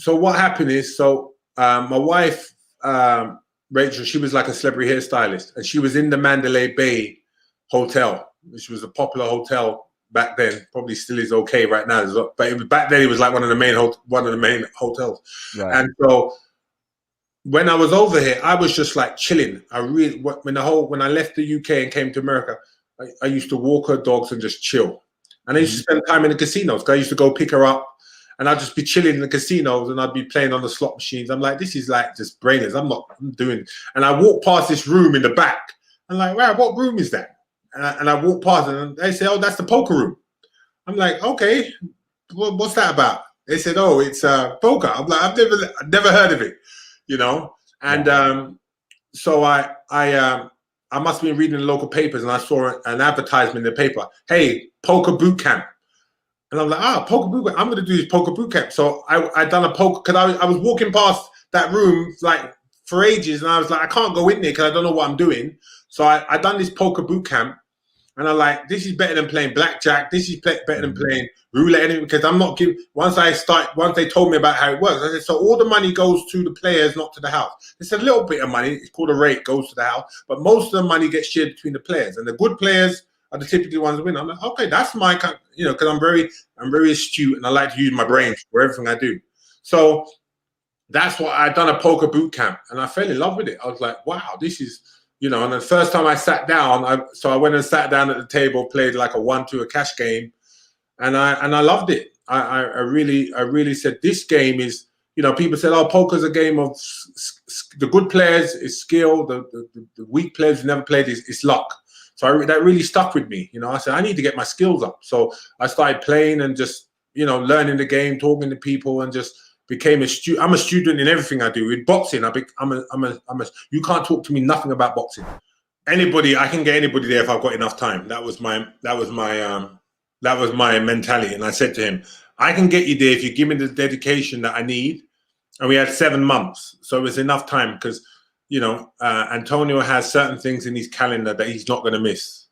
so what happened is, my wife, Rachel, she was like a celebrity hairstylist, and she was in the Mandalay Bay Hotel, which was a popular hotel back then. Probably still is okay right now, but back then it was like one of the main hotels. Right. And so when I was over here, I was just like chilling. When I left the UK and came to America, I used to walk her dogs and just chill. And I used to spend time in the casinos. I used to go pick her up, and I'd just be chilling in the casinos, and I'd be playing on the slot machines. I'm like, this is like just brainless. I'm doing. And I walk past this room in the back. I'm like, wow, what room is that? And I walk past it, and they say, oh, that's the poker room. I'm like, okay, what's that about? They said, oh, it's poker. I'm like, I've never heard of it, you know. And so I must have been reading the local papers, and I saw an advertisement in the paper. Hey, poker boot camp. And I'm like, poker boot camp. I'm going to do this poker boot camp. So I done a poker, because I was walking past that room like for ages, and I was like, I can't go in there because I don't know what I'm doing. So I done this poker boot camp, and I'm like, this is better than playing blackjack. This is better than playing roulette, because I'm not giving. Once they told me about how it works, I said, so all the money goes to the players, not to the house. It's a little bit of money. It's called a rate, goes to the house, but most of the money gets shared between the players, and the good players are the typically ones that win. I'm like, okay, that's my kind, you know, because I'm very astute, and I like to use my brain for everything I do. So that's what I done, a poker boot camp, and I fell in love with it. I was like, wow, this is, you know. And the first time I sat down, I went and sat down at the table, played like a 1-2 cash game, and I loved it. I really said, this game is, you know, people said, oh, poker's a game of the good players is skill, the weak players who never played is luck. So that really stuck with me. You know, I said, I need to get my skills up. So I started playing and just, you know, learning the game, talking to people, and just became a student. I'm a student in everything I do. In boxing, you can't talk to me nothing about boxing. I can get anybody there if I've got enough time. That was my mentality. And I said to him, I can get you there if you give me the dedication that I need. And we had 7 months. So it was enough time, because, you know, Antonio has certain things in his calendar that he's not going to miss.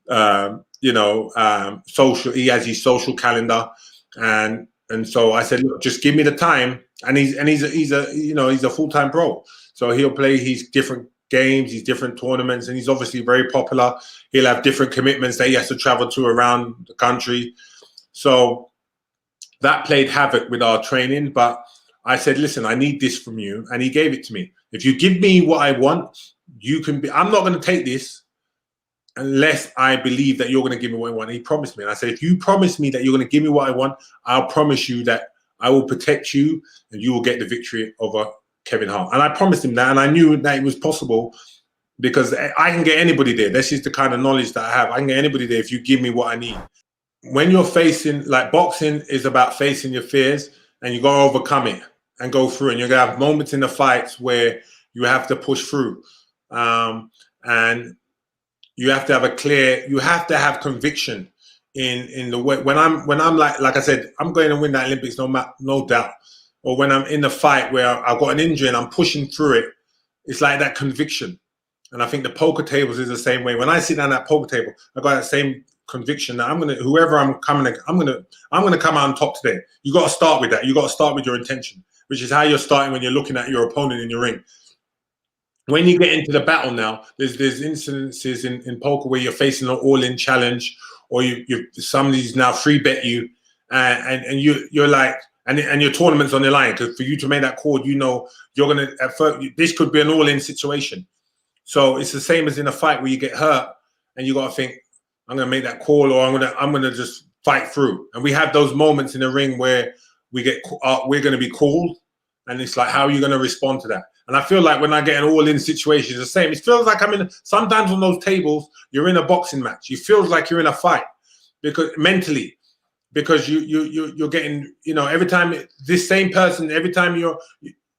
You know, he has his social calendar, and so I said, look, just give me the time. And he's a full-time pro, so he'll play his different games, his different tournaments, and he's obviously very popular. He'll have different commitments that he has to travel to around the country. So that played havoc with our training, but I said, listen, I need this from you, and he gave it to me. If you give me what I want, you can be. I'm not going to take this unless I believe that you're going to give me what I want. And he promised me. And I said, if you promise me that you're going to give me what I want, I'll promise you that I will protect you and you will get the victory over Kevin Hart. And I promised him that, and I knew that it was possible, because I can get anybody there. This is the kind of knowledge that I have. I can get anybody there if you give me what I need. When you're facing, like, boxing is about facing your fears, and you got to overcome it and go through. And you're going to have moments in the fights where you have to push through. And you have to have conviction in the way. When I'm like I said, I'm going to win that Olympics, no doubt. Or when I'm in the fight where I've got an injury and I'm pushing through it, it's like that conviction. And I think the poker tables is the same way. When I sit down at that poker table, I got that same conviction that whoever I'm going to come out on top today. You got to start with that. You got to start with your intention, which is how you're starting when you're looking at your opponent in your ring. When you get into the battle now, there's incidences in poker where you're facing an all-in challenge, or somebody's now free bet you, and you're like, and your tournament's on the line, because for you to make that call, you know you're gonna at first, this could be an all-in situation. So it's the same as in a fight where you get hurt and you got to think, I'm gonna make that call, or I'm gonna just fight through. And we have those moments in the ring where we're gonna be called, and it's like, how are you gonna respond to that? And I feel like when I get an all-in situation, it's the same. It feels like sometimes on those tables, you're in a boxing match. It feels like you're in a fight, because mentally, because you're getting, you know, every time this same person, every time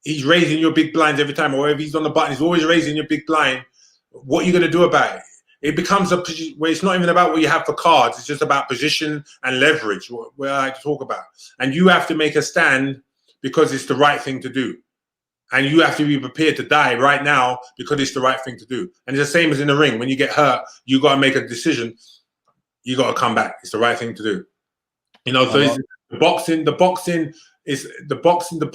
he's raising your big blinds every time, or if he's on the button, he's always raising your big blind. What are you going to do about it? It becomes a position where it's not even about what you have for cards. It's just about position and leverage, where I like to talk about. And you have to make a stand because it's the right thing to do. And you have to be prepared to die right now because it's the right thing to do. And it's the same as in the ring. When you get hurt, you got to make a decision. You got to come back. It's the right thing to do. You know, so the boxing It's the boxing, the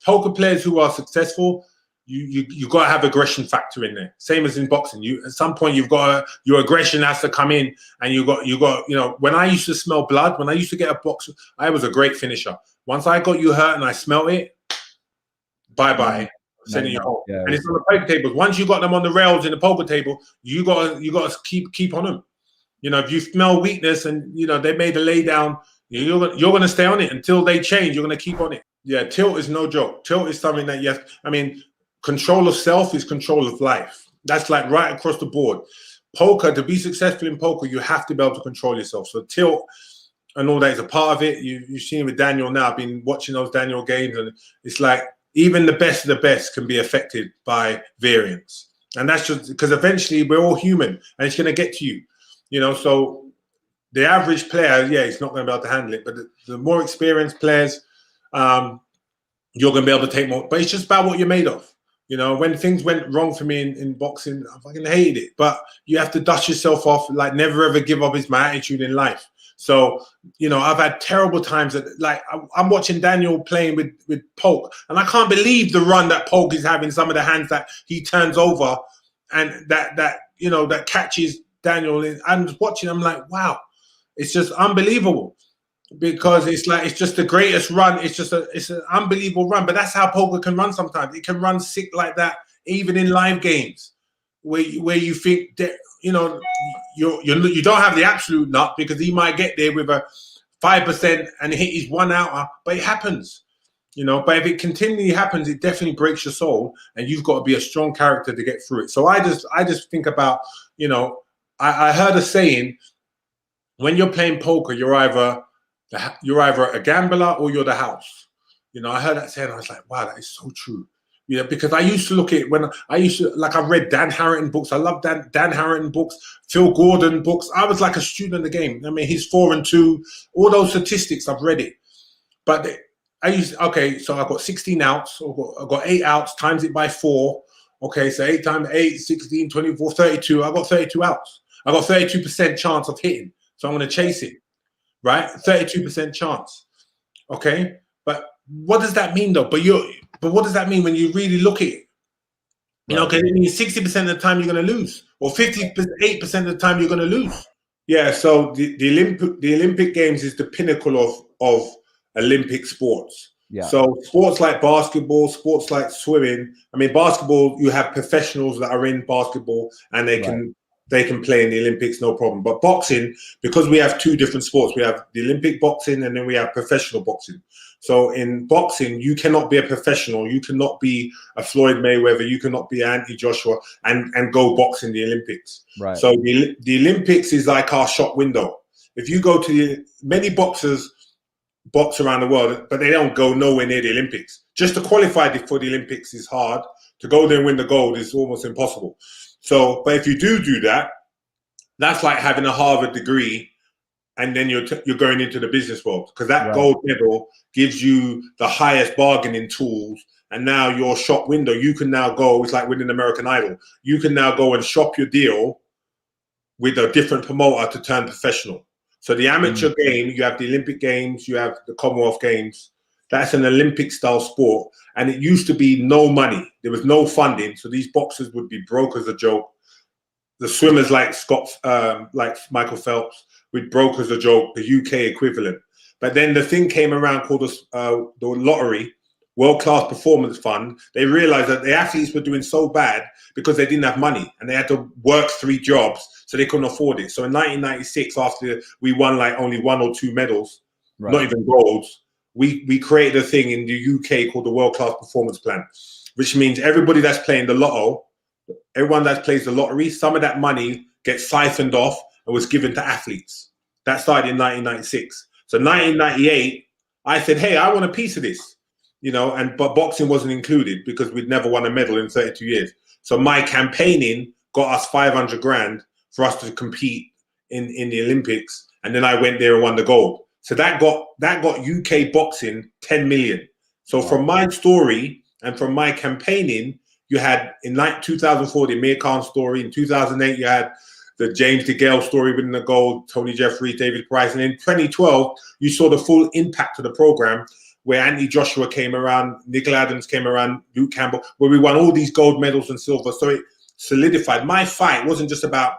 poker players who are successful. You got to have aggression factor in there. Same as in boxing. You at some point your aggression has to come in, and you got when I used to smell blood, when I used to get a boxer, I was a great finisher. Once I got you hurt and I smelt it, bye bye. Sending you home. Yeah, and it's on the poker tables. Once you got them on the rails in the poker table, you got to keep on them. If you smell weakness and they made a lay down, you're going to stay on it until they change. You're going to keep on it. Yeah, tilt is no joke. Tilt is something that you have. I mean, control of self is control of life. That's like right across the board. Poker, to be successful in poker, you have to be able to control yourself. So tilt and all that is a part of it. You've seen with Daniel now. I've been watching those Daniel games, and it's like, even the best of the best can be affected by variance. And that's just because eventually we're all human and it's going to get to you. So the average player, yeah, he's not going to be able to handle it. But the more experienced players, you're going to be able to take more. But it's just about what you're made of. When things went wrong for me in boxing, I fucking hated it. But you have to dust yourself off. Like, never ever give up is my attitude in life. So, I've had terrible times I'm watching Daniel playing with Polk, and I can't believe the run that Polk is having, some of the hands that he turns over and that catches Daniel in. I'm just watching, I'm like, wow, it's just unbelievable, because it's just the greatest run. It's an unbelievable run, but that's how poker can run sometimes. It can run sick like that, even in live games where you think that, you don't have the absolute nut, because he might get there with a 5% and hit his 1 outer, but it happens, but if it continually happens, it definitely breaks your soul, and you've got to be a strong character to get through it. So I just think about, I heard a saying, when you're playing poker, you're either a gambler or you're the house. I heard that saying, I was like, wow, that is so true. Because I used to look at I've read Dan Harrington books. I love Dan Harrington books, Phil Gordon books. I was like a student of the game. I mean, he's 4-2, all those statistics, I've read it. But so I've got 16 outs, I've got 8 outs, times it by 4. Okay, so 8 times 8, 16, 24, 32. I've got 32 outs. I've got 32% chance of hitting. So I'm going to chase it, right? 32% chance. Okay, but what does that mean though? But what does that mean when you really look at it? Okay, it means 60% of the time you're going to lose, or 58% of the time you're going to lose. Yeah, so the Olympic Games is the pinnacle of Olympic sports. Yeah. So sports like basketball, sports like swimming. I mean, basketball, you have professionals that are in basketball, and they can play in the Olympics, no problem. But boxing, because we have 2 different sports, we have the Olympic boxing and then we have professional boxing. So in boxing, you cannot be a professional. You cannot be a Floyd Mayweather. You cannot be Anthony Joshua and go box in the Olympics. Right. So the Olympics is like our shop window. If you go to many boxers box around the world, but they don't go nowhere near the Olympics. Just to qualify for the Olympics is hard. To go there and win the gold is almost impossible. So, but if you do that, that's like having a Harvard degree, and then you're going into the business world, because that gold medal gives you the highest bargaining tools. And now your shop window, you can now go, it's like winning American Idol. You can now go and shop your deal with a different promoter to turn professional. So the amateur game, you have the Olympic Games, you have the Commonwealth Games. That's an Olympic style sport. And it used to be no money. There was no funding. So these boxers would be broke as a joke. The swimmers like Michael Phelps would broke as a joke, the UK equivalent. But then the thing came around called the lottery, World Class Performance Fund. They realized that the athletes were doing so bad because they didn't have money and they had to work 3 jobs, so they couldn't afford it. So in 1996, after we won like only 1 or 2 medals, not even golds, we created a thing in the UK called the World Class Performance Plan, which means everybody that's playing the lotto, everyone that plays the lottery, some of that money gets siphoned off and was given to athletes. That started in 1996. So 1998, I said, hey, I want a piece of this, but boxing wasn't included because we'd never won a medal in 32 years. So my campaigning got us 500 grand for us to compete in the Olympics. And then I went there and won the gold. So that got UK boxing 10 million. So from my story and from my campaigning, you had in 2004, the Amir Khan story. In 2008, you had the James DeGale story winning the gold, Tony Jeffries, David Price. And in 2012, you saw the full impact of the program where Anthony Joshua came around, Nicola Adams came around, Luke Campbell, where we won all these gold medals and silver. So it solidified. My fight wasn't just about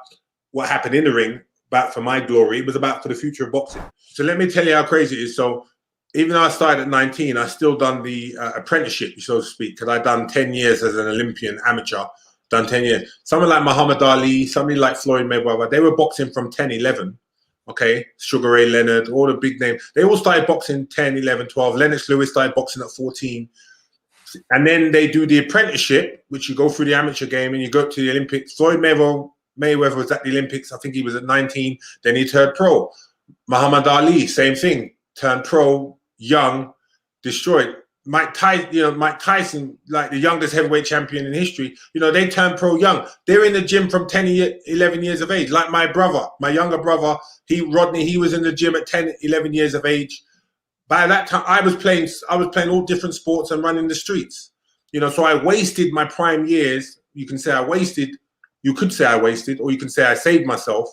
what happened in the ring, about for my glory. It was about for the future of boxing. So let me tell you how crazy it is. So even though I started at 19, I still done the apprenticeship, so to speak, because I'd done 10 years as an Olympian amateur, done 10 years. Someone like Muhammad Ali, somebody like Floyd Mayweather, they were boxing from 10, 11. Okay, Sugar Ray Leonard, all the big names. They all started boxing 10, 11, 12. Lennox Lewis started boxing at 14. And then they do the apprenticeship, which you go through the amateur game and you go to the Olympics. Floyd Mayweather was at the Olympics. I think he was at 19. Then he turned pro. Muhammad Ali, same thing. Turned pro, young, destroyed. Mike Tyson, like the youngest heavyweight champion in history, they turned pro young. They're in the gym from 10, 11 years of age. Like my brother, my younger brother, Rodney, he was in the gym at 10, 11 years of age. By that time, I was playing all different sports and running the streets. So I wasted my prime years. You could say I wasted, or you can say I saved myself,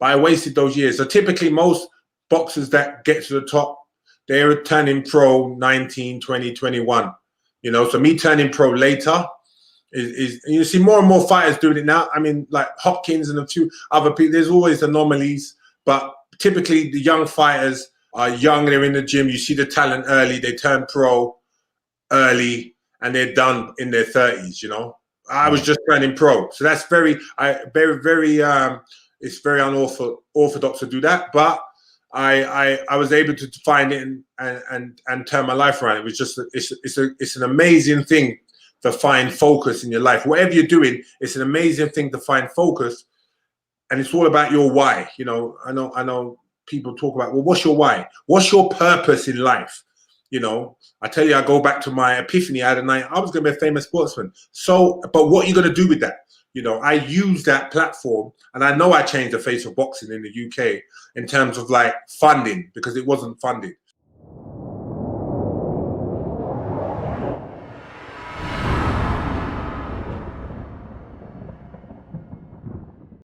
but I wasted those years. So typically most boxers that get to the top, they're turning pro 19, 20, 21. So me turning pro later is you see more and more fighters doing it now. I mean, like Hopkins and a few other people, there's always anomalies, but typically the young fighters are young, they're in the gym, you see the talent early, they turn pro early, and they're done in their 30s, I was just turning pro. So that's very it's very unorthodox to do that, but I was able to find it and turn my life around. It was just it's an amazing thing to find focus in your life. Whatever you're doing, it's an amazing thing to find focus, and it's all about your why. I know people talk about, well, what's your why? What's your purpose in life? I tell you, I go back to my epiphany. I had a night, I was going to be a famous sportsman. So, but what are you going to do with that? I use that platform, and I know I changed the face of boxing in the UK in terms of like funding, because it wasn't funded.